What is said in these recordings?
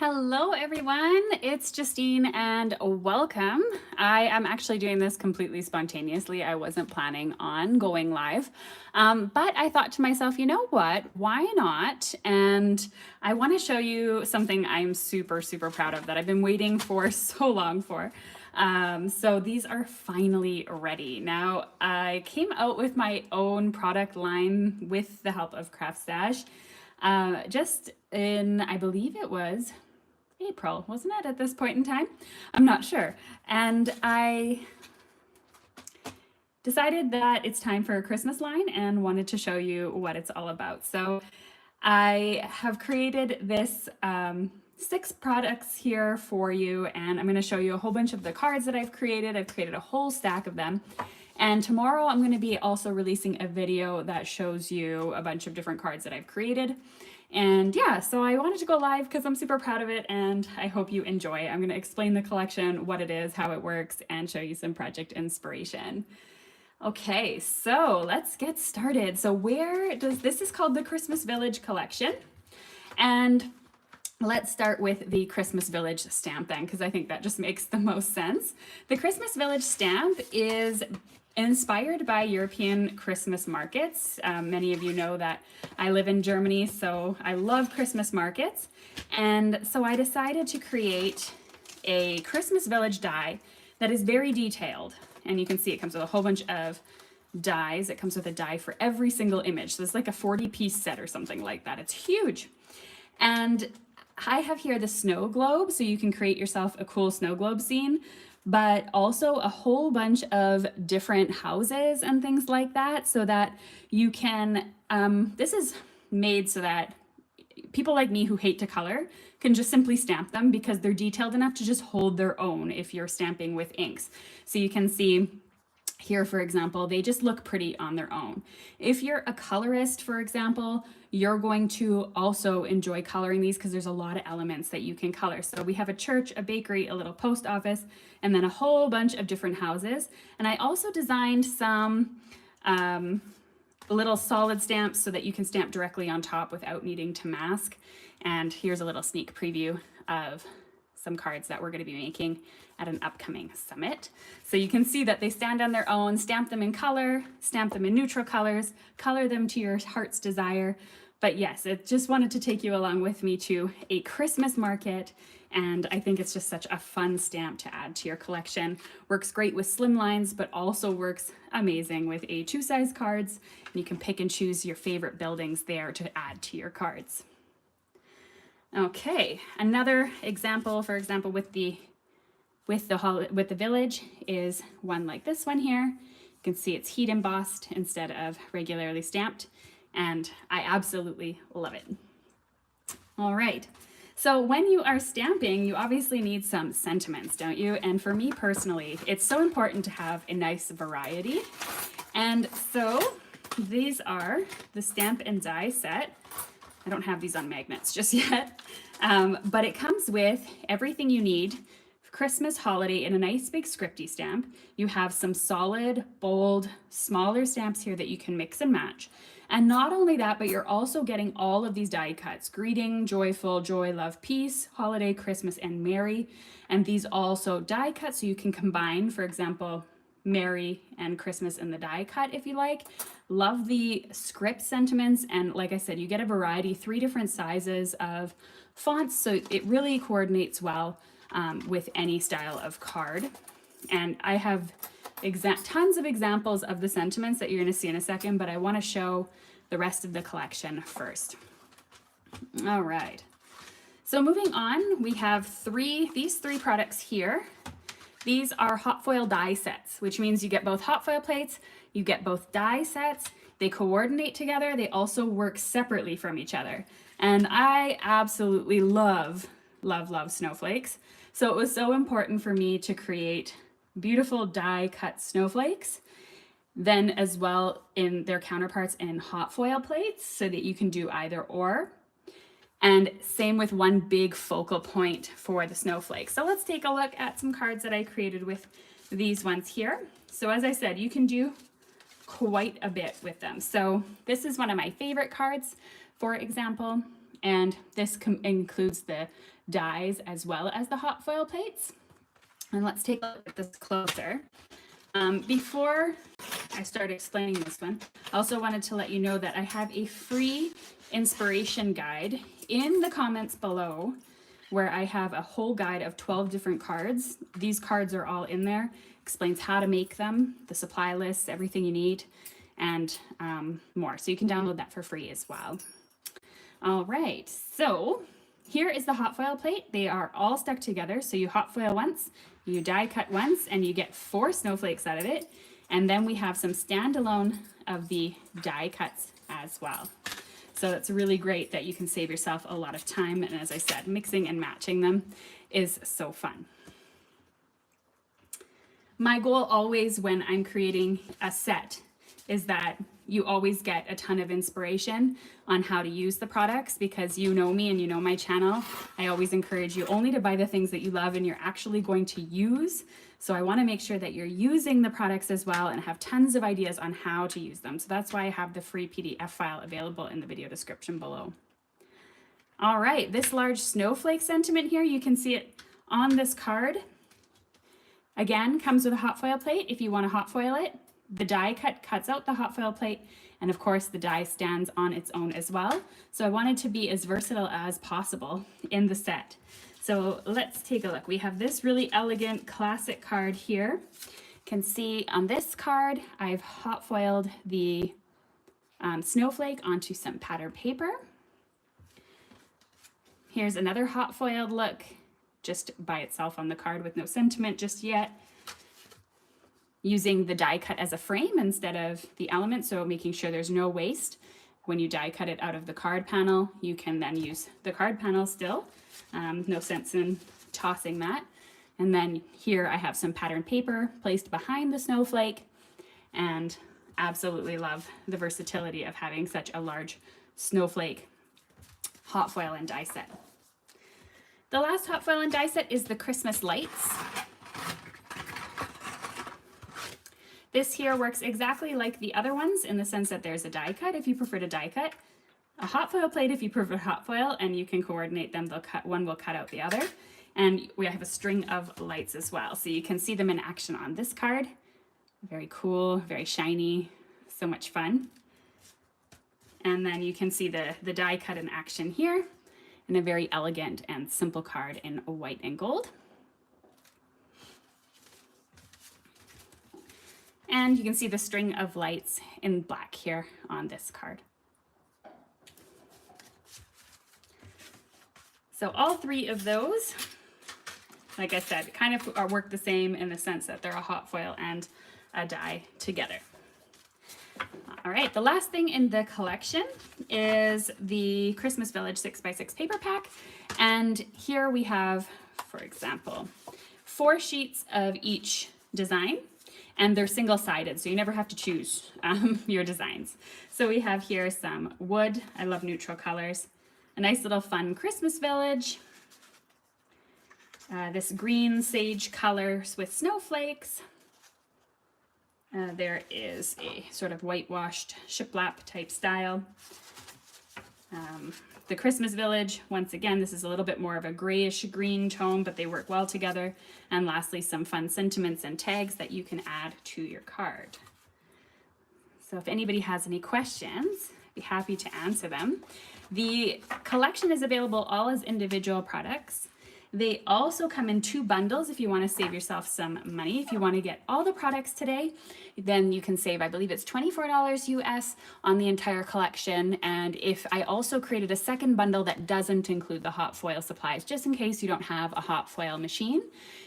Hello everyone, it's Justine and welcome. I am actually doing this completely spontaneously. I wasn't planning on going live, but I thought to myself, you know what, why not? And I want to show you something I'm super proud of that I've been waiting for so long for. So these are finally ready. Now, I came out with my own product line with the help of Craftstash just in, I believe it was April, wasn't it, at this point in time? I'm not sure. And I decided that it's time for a Christmas line and wanted to show you what it's all about. So I have created this 6 products here for you, and I'm going to show you a whole bunch of the cards that I've created. I've created a whole stack of them. And tomorrow I'm going to be also releasing a video that shows you a bunch of different cards that I've created. And yeah, so I wanted to go live because I'm super proud of it and I hope you enjoy. I'm going to explain the collection, what it is, how it works, and show you some project inspiration. Okay, so let's get started. So this is called the Christmas Village collection. And let's start with the Christmas Village stamp then, because I think that just makes the most sense. The Christmas Village stamp is inspired by European Christmas markets. Many of you know that I live in Germany, so I love Christmas markets. And so I decided to create a Christmas Village die that is very detailed. And you can see it comes with a whole bunch of dies. It comes with a die for every single image. So it's like a 40-piece set or something like that. It's huge. And I have here the snow globe, so you can create yourself a cool snow globe scene, but also a whole bunch of different houses and things like that, so that you can, this is made so that people like me who hate to color can just simply stamp them because they're detailed enough to just hold their own if you're stamping with inks. So you can see here, for example, they just look pretty on their own. If you're a colorist, for example, you're going to also enjoy coloring these because there's a lot of elements that you can color. So we have a church, a bakery, a little post office, and then a whole bunch of different houses. And I also designed some little solid stamps so that you can stamp directly on top without needing to mask. And here's a little sneak preview of some cards that we're going to be making at an upcoming summit. So you can see that they stand on their own, stamp them in color, stamp them in neutral colors, color them to your heart's desire. But yes, I just wanted to take you along with me to a Christmas market, and I think it's just such a fun stamp to add to your collection. Works great with slim lines, but also works amazing with A2 size cards, and you can pick and choose your favorite buildings there to add to your cards. Okay, another example, for example, with the village is one like this one here. You can see it's heat embossed instead of regularly stamped, and I absolutely love it. All right, so when you are stamping, you obviously need some sentiments, don't you? And for me personally, it's so important to have a nice variety. And so these are the Stamp and Die set. I don't have these on magnets just yet, but it comes with everything you need for Christmas holiday in a nice big scripty stamp. You have some solid, bold, smaller stamps here that you can mix and match. And not only that, but you're also getting all of these die cuts: greeting, joyful, joy, love, peace, holiday, Christmas, and merry. And these also die cut so you can combine, for example, Merry and Christmas in the die cut if you like. Love the script sentiments, and like I said, you get a variety, 3 different sizes of fonts, so it really coordinates well with any style of card. And I have tons of examples of the sentiments that you're going to see in a second, but I want to show the rest of the collection first. All right, so moving on, we have these three products here. These are hot foil die sets, which means you get both hot foil plates, you get both die sets, they coordinate together, they also work separately from each other. And I absolutely love snowflakes. So it was so important for me to create beautiful die cut snowflakes, then as well in their counterparts in hot foil plates so that you can do either or. And same with one big focal point for the snowflakes. So let's take a look at some cards that I created with these ones here. So as I said, you can do quite a bit with them. So this is one of my favorite cards, for example. And this includes the dies as well as the hot foil plates. And let's take a look at this closer. Before I start explaining this one, I also wanted to let you know that I have a free inspiration guide in the comments below, where I have a whole guide of 12 different cards. These cards are all in there, explains how to make them, the supply lists, everything you need, and more. So you can download that for free as well. All right, so here is the hot foil plate. They are all stuck together. So you hot foil once, you die cut once, and you get 4 snowflakes out of it. And then we have some standalone of the die cuts as well. So it's really great that you can save yourself a lot of time. And as I said, mixing and matching them is so fun. My goal always when I'm creating a set is that you always get a ton of inspiration on how to use the products, because you know me and you know my channel. I always encourage you only to buy the things that you love and you're actually going to use. So I want to make sure that you're using the products as well and have tons of ideas on how to use them. So that's why I have the free PDF file available in the video description below. All right, this large snowflake sentiment here, you can see it on this card. Again, comes with a hot foil plate if you want to hot foil it. The die cut cuts out the hot foil plate, and of course the die stands on its own as well. So I wanted to be as versatile as possible in the set. So let's take a look. We have this really elegant classic card here. You can see on this card, I've hot foiled the snowflake onto some pattern paper. Here's another hot foiled look, just by itself on the card with no sentiment just yet. Using the die cut as a frame instead of the element, so making sure there's no waste. When you die cut it out of the card panel, you can then use the card panel still. No sense in tossing that. And then here I have some pattern paper placed behind the snowflake, and absolutely love the versatility of having such a large snowflake hot foil and die set. The last hot foil and die set is the Christmas lights. This here works exactly like the other ones in the sense that there's a die cut if you prefer to die cut, a hot foil plate if you prefer hot foil, and you can coordinate them. One will cut out the other. And we have a string of lights as well. So you can see them in action on this card. Very cool, very shiny, so much fun. And then you can see the die cut in action here in a very elegant and simple card in white and gold. And you can see the string of lights in black here on this card. So all 3 of those, like I said, kind of work the same in the sense that they're a hot foil and a die together. All right, the last thing in the collection is the Christmas Village 6x6 paper pack. And here we have, for example, 4 sheets of each design. And they're single-sided, so you never have to choose your designs. So we have here some wood. I love neutral colors. A nice little fun Christmas village. This green sage color with snowflakes. There is a sort of whitewashed shiplap type style. The Christmas Village, once again, this is a little bit more of a grayish green tone, but they work well together. And lastly, some fun sentiments and tags that you can add to your card. So if anybody has any questions, I'd be happy to answer them. The collection is available all as individual products. They also come in 2 bundles if you want to save yourself some money. If you want to get all the products today, then you can save, I believe it's $24 US on the entire collection. And if I also created a second bundle that doesn't include the hot foil supplies, just in case you don't have a hot foil machine,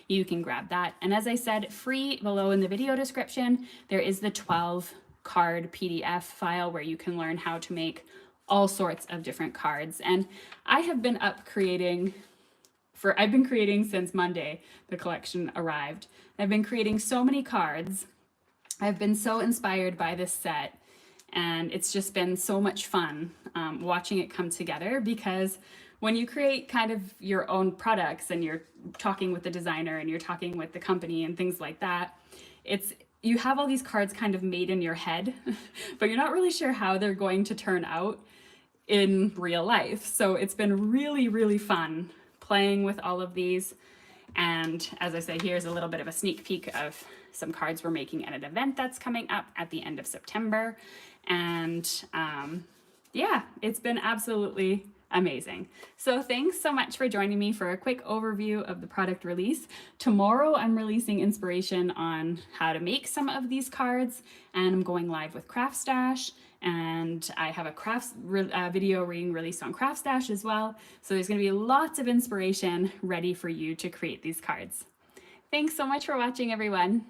you can grab that. And as I said, free below in the video description, there is the 12 card PDF file where you can learn how to make all sorts of different cards. And I have been I've been creating since Monday the collection arrived. I've been creating so many cards. I've been so inspired by this set, and it's just been so much fun watching it come together, because when you create kind of your own products and you're talking with the designer and you're talking with the company and things like that, you have all these cards kind of made in your head, but you're not really sure how they're going to turn out. in real life. So it's been really, really fun playing with all of these. And as I say, here's a little bit of a sneak peek of some cards we're making at an event that's coming up at the end of September. And yeah, it's been absolutely amazing. So thanks so much for joining me for a quick overview of the product release. Tomorrow I'm releasing inspiration on how to make some of these cards, and I'm going live with CraftStash, and I have a crafts video being released on CraftStash as well. So there's going to be lots of inspiration ready for you to create these cards. Thanks so much for watching, everyone.